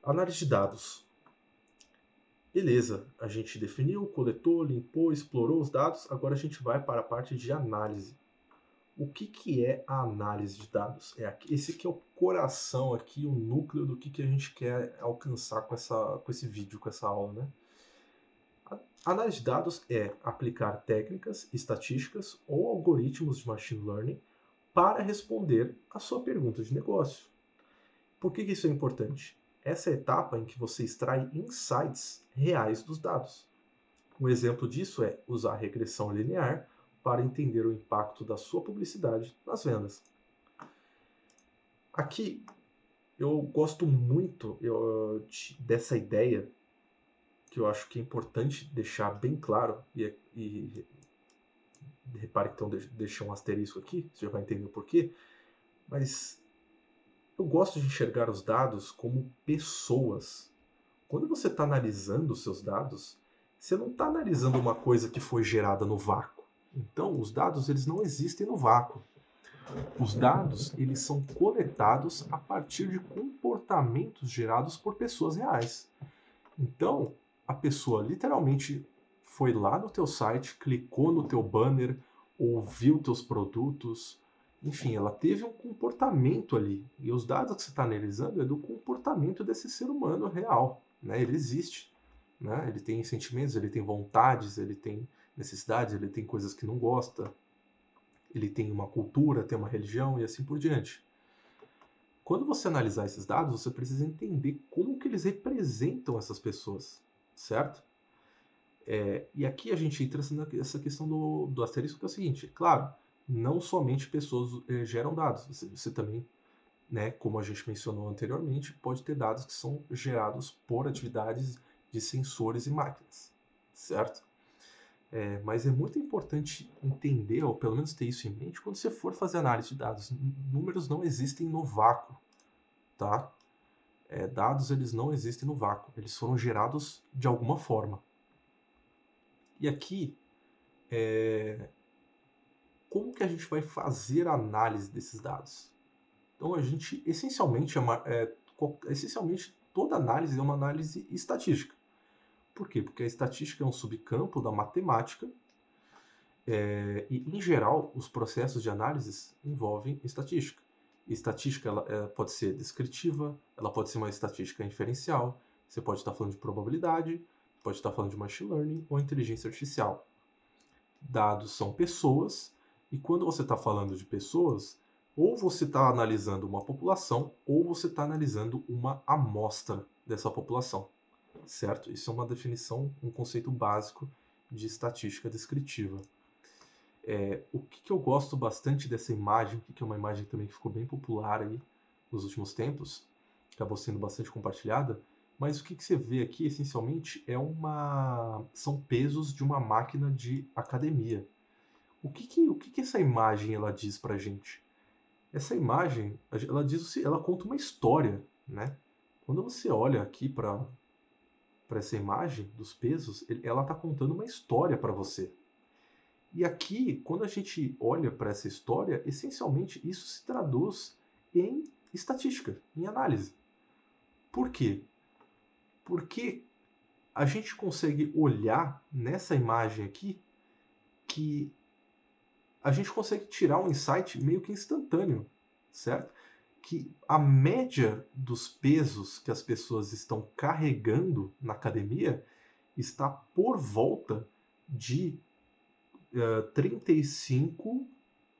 Análise de dados. Beleza, a gente definiu, coletou, limpou, explorou os dados, agora a gente vai para a parte de análise. O que é a análise de dados? Esse que é o coração aqui, o núcleo do que a gente quer alcançar com esse vídeo, com essa aula, né? A análise de dados é aplicar técnicas, estatísticas ou algoritmos de machine learning para responder a sua pergunta de negócio. Por que isso é importante? Essa é a etapa em que você extrai insights reais dos dados. Um exemplo disso é usar regressão linear para entender o impacto da sua publicidade nas vendas. Aqui eu gosto muito dessa ideia, que eu acho que é importante deixar bem claro, e repare que então deixei um asterisco aqui, você já vai entender o porquê, mas eu gosto de enxergar os dados como pessoas. Quando você está analisando os seus dados, você não está analisando uma coisa que foi gerada no vácuo. Então, os dados eles não existem no vácuo. Os dados eles são coletados a partir de comportamentos gerados por pessoas reais. Então, a pessoa literalmente foi lá no teu site, clicou no teu banner, ouviu teus produtos, enfim, ela teve um comportamento ali. E os dados que você está analisando é do comportamento desse ser humano real, né? Ele existe, né? Ele tem sentimentos, ele tem vontades, ele tem necessidades, ele tem coisas que não gosta, ele tem uma cultura, tem uma religião e assim por diante. Quando você analisar esses dados, você precisa entender como que eles representam essas pessoas, certo? E aqui a gente entra nessa questão do asterisco, que é o seguinte, claro, não somente pessoas geram dados, você também, né, como a gente mencionou anteriormente, pode ter dados que são gerados por atividades de sensores e máquinas, certo? Mas é muito importante entender, ou pelo menos ter isso em mente, quando você for fazer análise de dados. Números não existem no vácuo, tá? Dados eles não existem no vácuo, eles foram gerados de alguma forma. E aqui, como que a gente vai fazer a análise desses dados? Então a gente, essencialmente toda análise é uma análise estatística. Por quê? Porque a estatística é um subcampo da matemática e, em geral, os processos de análise envolvem estatística. Estatística ela pode ser descritiva, ela pode ser uma estatística inferencial, você pode estar falando de probabilidade, pode estar falando de machine learning ou inteligência artificial. Dados são pessoas, e quando você está falando de pessoas, ou você está analisando uma população, ou você está analisando uma amostra dessa população, certo? Isso é uma definição, um conceito básico de estatística descritiva. O que eu gosto bastante dessa imagem, que é uma imagem também que ficou bem popular aí nos últimos tempos, acabou sendo bastante compartilhada, mas o que você vê aqui essencialmente são pesos de uma máquina de academia. O que essa imagem ela diz pra gente? Essa imagem, ela conta uma história, né? Quando você olha aqui para essa imagem dos pesos, ela está contando uma história para você. E aqui, quando a gente olha para essa história, essencialmente isso se traduz em estatística, em análise. Por quê? Porque a gente consegue olhar nessa imagem aqui que a gente consegue tirar um insight meio que instantâneo, certo? Que a média dos pesos que as pessoas estão carregando na academia está por volta de 35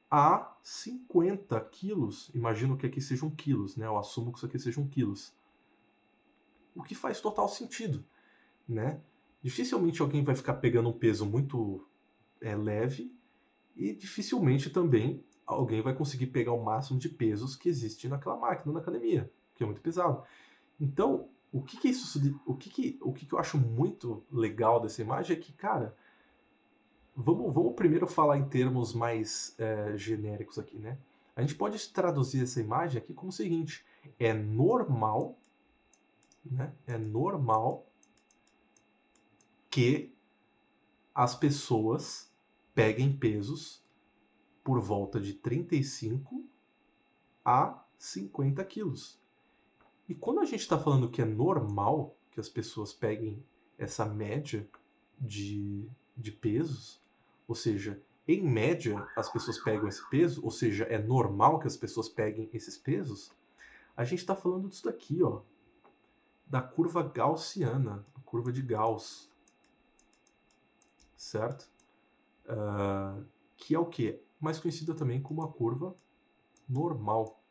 a 50 quilos. Imagino que aqui sejam quilos, né? Eu assumo que isso aqui sejam quilos. O que faz total sentido, né? Dificilmente alguém vai ficar pegando um peso muito leve e dificilmente também alguém vai conseguir pegar o máximo de pesos que existe naquela máquina na academia, que é muito pesado. Então, o que eu acho muito legal dessa imagem é que, cara, vamos primeiro falar em termos mais genéricos aqui, né? A gente pode traduzir essa imagem aqui como o seguinte: é normal, né? É normal que as pessoas peguem pesos por volta de 35 a 50 quilos. E quando a gente está falando que é normal que as pessoas peguem essa média de pesos, ou seja, em média as pessoas pegam esse peso, ou seja, é normal que as pessoas peguem esses pesos, a gente está falando disso daqui, ó, da curva gaussiana, a curva de Gauss, certo? Que é o quê? Mais conhecida também como a curva normal.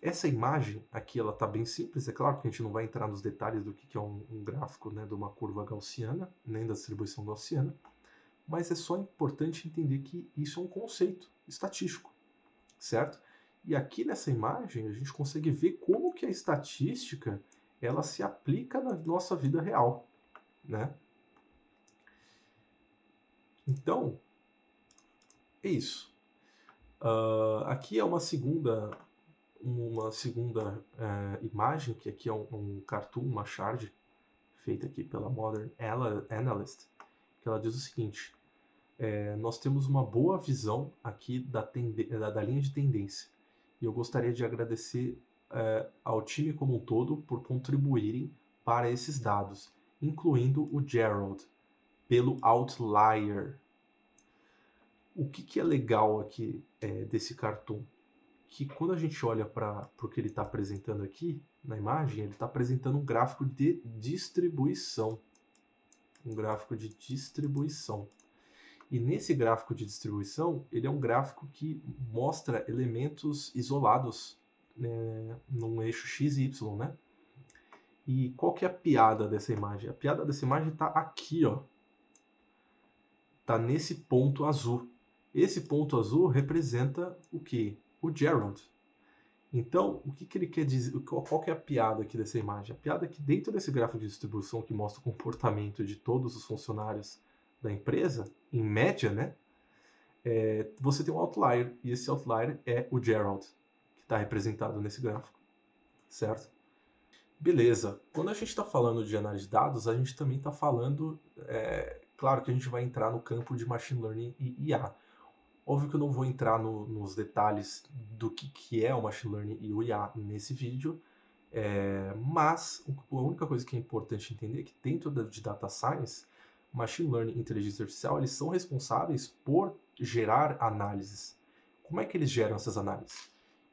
Essa imagem aqui ela está bem simples, é claro que a gente não vai entrar nos detalhes do que é um gráfico, né, de uma curva gaussiana, nem da distribuição gaussiana, mas é só importante entender que isso é um conceito estatístico, certo? E aqui nessa imagem a gente consegue ver como que a estatística ela se aplica na nossa vida real, né? Então, é isso. Aqui é uma segunda imagem, que aqui é um cartoon, uma shard, feita aqui pela Modern Analyst, que ela diz o seguinte: nós temos uma boa visão aqui da linha de tendência, e eu gostaria de agradecer ao time como um todo por contribuírem para esses dados, incluindo o Gerald, pelo outlier. O que é legal aqui desse cartoon? Que quando a gente olha para o que ele está apresentando aqui na imagem, ele está apresentando um gráfico de distribuição. Um gráfico de distribuição. E nesse gráfico de distribuição, ele é um gráfico que mostra elementos isolados, né, num eixo x e y, né? E qual que é a piada dessa imagem? A piada dessa imagem está aqui, ó. Está nesse ponto azul. Esse ponto azul representa o quê? O Gerald. Então, o que ele quer dizer? Qual que é a piada aqui dessa imagem? A piada é que dentro desse gráfico de distribuição que mostra o comportamento de todos os funcionários da empresa, em média, né? Você tem um outlier, e esse outlier é o Gerald, que está representado nesse gráfico, certo? Beleza. Quando a gente está falando de análise de dados, a gente também está falando, claro que a gente vai entrar no campo de Machine Learning e IA. Óbvio que eu não vou entrar nos detalhes do que é o Machine Learning e o IA nesse vídeo, mas a única coisa que é importante entender é que dentro de Data Science, Machine Learning e Inteligência Artificial, eles são responsáveis por gerar análises. Como é que eles geram essas análises?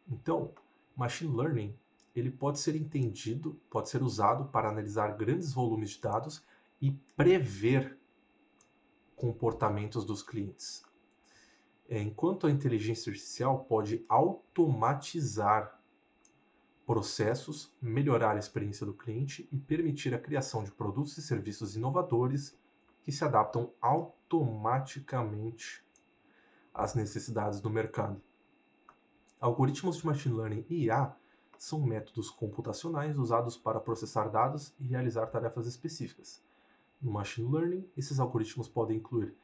Então, Machine Learning ele pode ser entendido, pode ser usado para analisar grandes volumes de dados e prever comportamentos dos clientes. Enquanto a inteligência artificial pode automatizar processos, melhorar a experiência do cliente e permitir a criação de produtos e serviços inovadores que se adaptam automaticamente às necessidades do mercado. Algoritmos de machine learning e IA são métodos computacionais usados para processar dados e realizar tarefas específicas. No machine learning, esses algoritmos podem incluir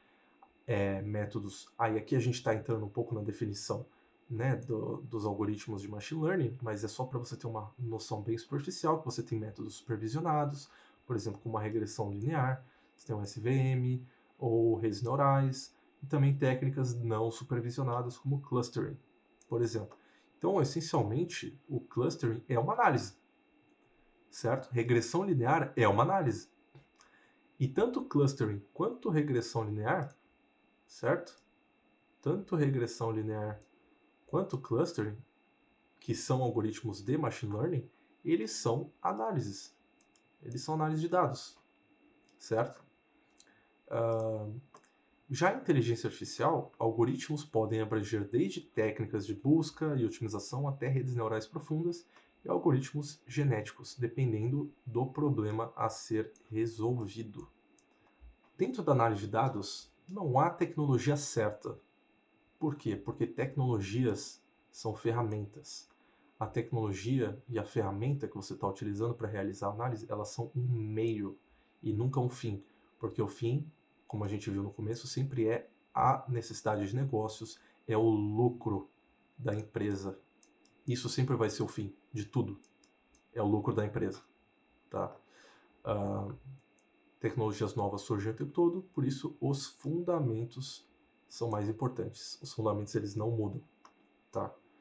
métodos. Aí aqui a gente está entrando um pouco na definição, né, dos algoritmos de machine learning, mas é só para você ter uma noção bem superficial que você tem métodos supervisionados, por exemplo, com uma regressão linear, você tem um SVM ou redes neurais, e também técnicas não supervisionadas como clustering, por exemplo. Então, essencialmente, o clustering é uma análise, certo? Regressão linear é uma análise. E tanto clustering quanto regressão linear, certo? Tanto regressão linear quanto clustering, que são algoritmos de machine learning, eles são análises. Eles são análise de dados, certo? Já a inteligência artificial, algoritmos podem abranger desde técnicas de busca e otimização até redes neurais profundas e algoritmos genéticos, dependendo do problema a ser resolvido. Dentro da análise de dados, não há tecnologia certa. Por quê? Porque tecnologias são ferramentas. A tecnologia e a ferramenta que você está utilizando para realizar a análise, elas são um meio e nunca um fim. Porque o fim, como a gente viu no começo, sempre é a necessidade de negócios, é o lucro da empresa. Isso sempre vai ser o fim de tudo. É o lucro da empresa. Tá? Tecnologias novas surgem o tempo todo, por isso os fundamentos são mais importantes. Os fundamentos eles não mudam. Tá?